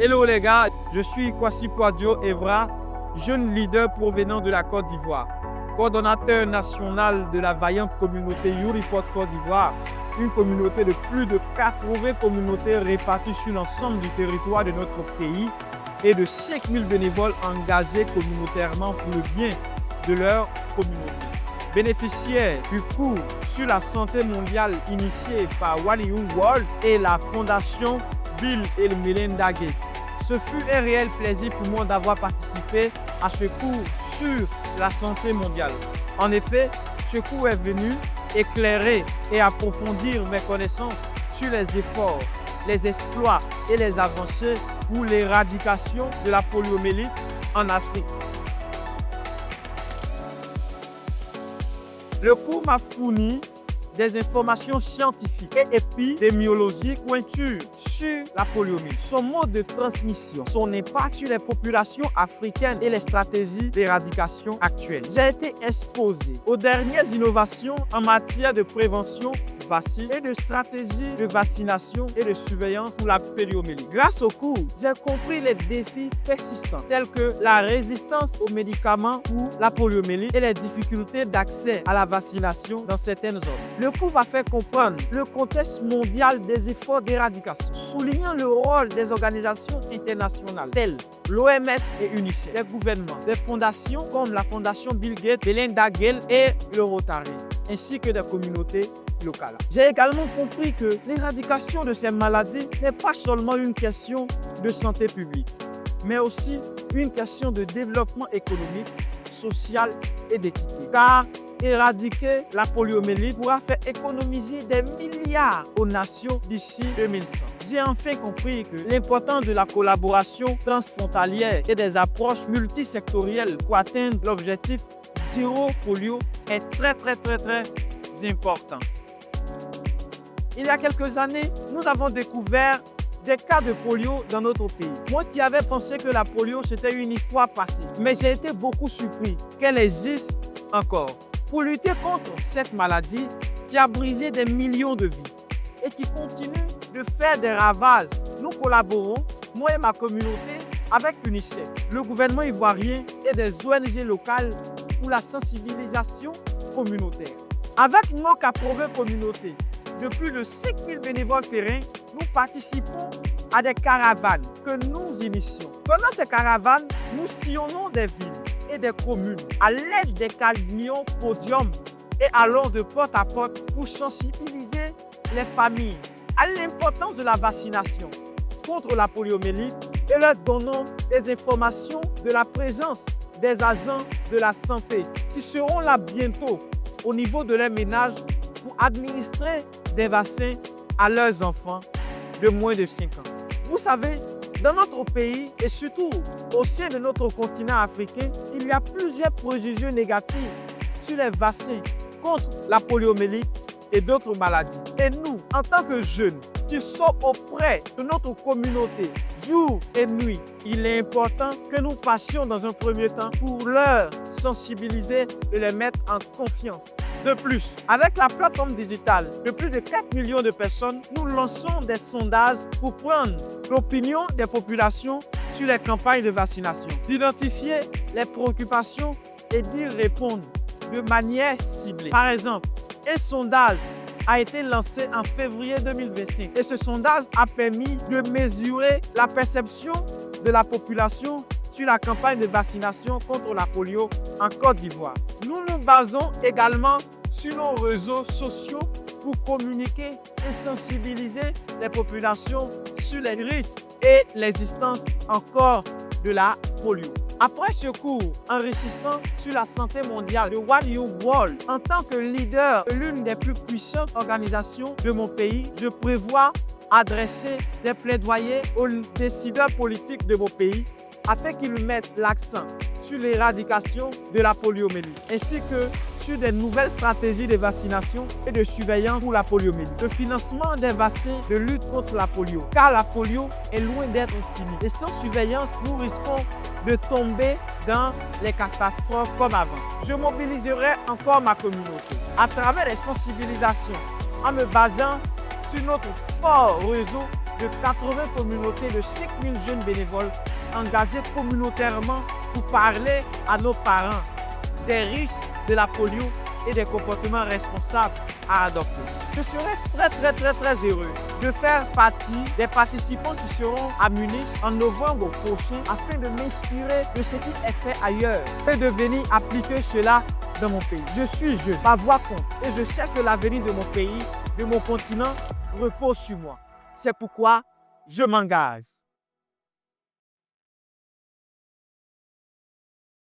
Hello les gars, je suis Kwasi Poadio Evra, jeune leader provenant de la Côte d'Ivoire, coordonnateur national de la vaillante communauté YouReport Côte d'Ivoire, une communauté de plus de 80 communautés réparties sur l'ensemble du territoire de notre pays et de 5000 bénévoles engagés communautairement pour le bien de leur communauté. Bénéficiaire du cours sur la santé mondiale initié par One Young World et la fondation Bill et Melinda Gates. Ce fut un réel plaisir pour moi d'avoir participé à ce cours sur la santé mondiale. En effet, ce cours est venu éclairer et approfondir mes connaissances sur les efforts, les exploits et les avancées pour l'éradication de la poliomyélite en Afrique. Le cours m'a fourni des informations scientifiques et épidémiologiques pointues sur la poliomyélite, son mode de transmission, son impact sur les populations africaines et les stratégies d'éradication actuelles. J'ai été exposé aux dernières innovations en matière de prévention vaccine et de stratégies de vaccination et de surveillance pour la poliomyélite. Grâce au cours, j'ai compris les défis persistants tels que la résistance aux médicaments pour la poliomyélite et les difficultés d'accès à la vaccination dans certaines zones. Le cours m'a fait comprendre le contexte mondial des efforts d'éradication, soulignant le rôle des organisations internationales telles l'OMS et UNICEF, des gouvernements, des fondations comme la fondation Bill Gates, Melinda Gates et le Rotary, ainsi que des communautés locales. J'ai également compris que l'éradication de ces maladies n'est pas seulement une question de santé publique, mais aussi une question de développement économique, social et d'équité. Car éradiquer la poliomyélite pourra faire économiser des milliards aux nations d'ici 2100. J'ai enfin compris que l'importance de la collaboration transfrontalière et des approches multisectorielles pour atteindre l'objectif zéro polio est très important. Il y a quelques années, nous avons découvert des cas de polio dans notre pays. Moi qui avais pensé que la polio c'était une histoire passée, mais j'ai été beaucoup surpris qu'elle existe encore. Pour lutter contre cette maladie qui a brisé des millions de vies et qui continue de faire des ravages, nous collaborons, moi et ma communauté, avec UNICEF, le gouvernement ivoirien et des ONG locales pour la sensibilisation communautaire. Avec nos 80 communautés de plus de 5000 bénévoles terrain, nous participons à des caravanes que nous initions. Pendant ces caravanes, nous sillonnons des villes et des communes à l'aide des camions podiums et allons de porte à porte pour sensibiliser les familles à l'importance de la vaccination contre la poliomyélite et leur donnons des informations de la présence des agents de la santé qui seront là bientôt au niveau de leurs ménages pour administrer des vaccins à leurs enfants de moins de 5 ans. Vous savez, dans notre pays et surtout au sein de notre continent africain, il y a plusieurs préjugés négatifs sur les vaccins contre la poliomyélite et d'autres maladies. Et nous, en tant que jeunes qui sont auprès de notre communauté jour et nuit, il est important que nous passions dans un premier temps pour leur sensibiliser et les mettre en confiance. De plus, avec la plateforme digitale de plus de 4 millions de personnes, nous lançons des sondages pour prendre l'opinion des populations sur les campagnes de vaccination, d'identifier les préoccupations et d'y répondre de manière ciblée. Par exemple, un sondage a été lancé en février 2025 et ce sondage a permis de mesurer la perception de la population sur la campagne de vaccination contre la polio en Côte d'Ivoire. Nous nous basons également sur nos réseaux sociaux pour communiquer et sensibiliser les populations sur les risques et l'existence encore de la polio. Après ce cours enrichissant sur la santé mondiale de One Young World, en tant que leader de l'une des plus puissantes organisations de mon pays, je prévois adresser des plaidoyers aux décideurs politiques de mon pays afin qu'ils mettent l'accent sur l'éradication de la poliomyélite, ainsi que sur des nouvelles stratégies de vaccination et de surveillance pour la poliomyélite. Le financement des vaccins de lutte contre la polio, car la polio est loin d'être finie. Et sans surveillance, nous risquons de tomber dans les catastrophes comme avant. Je mobiliserai encore ma communauté à travers les sensibilisations en me basant sur notre fort réseau de 80 communautés de 5000 jeunes bénévoles engagés communautairement pour parler à nos parents des risques de la polio et des comportements responsables à adopter. Je serai très heureux de faire partie des participants qui seront à Munich en novembre prochain afin de m'inspirer de ce qui est fait ailleurs et de venir appliquer cela dans mon pays. Je suis jeune, ma voix compte et je sais que l'avenir de mon pays, de mon continent repose sur moi. C'est pourquoi je m'engage.